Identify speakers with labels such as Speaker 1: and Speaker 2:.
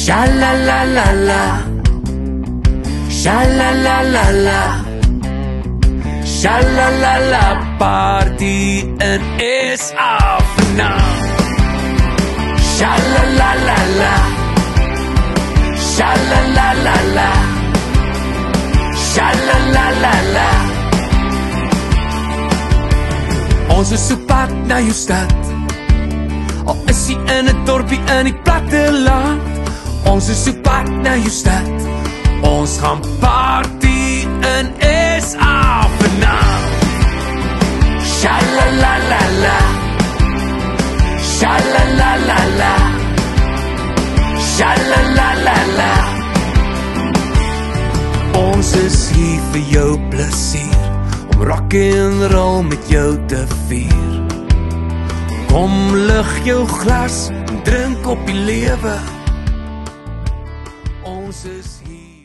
Speaker 1: Sha-la-la-la-la, sha-la-la-la-la, sha-la-la-la, party in SA vanavond. Sha-la-la-la-la, sha-la-la-la-la, sha-la-la-la-la. Ons is op pad na jou stad, al is jy in 'n dorpie in die platteland. Ons is op pad na jou stad, ons gaan party in SA vanavond. Sha-la-la-la-la, sha-la-la-la-la, sha-la-la-la-la. Ons is hier vir jou plesier, om rock and roll met jou te vier. Kom lig jou glas en drink op die lewe. Ons is hier.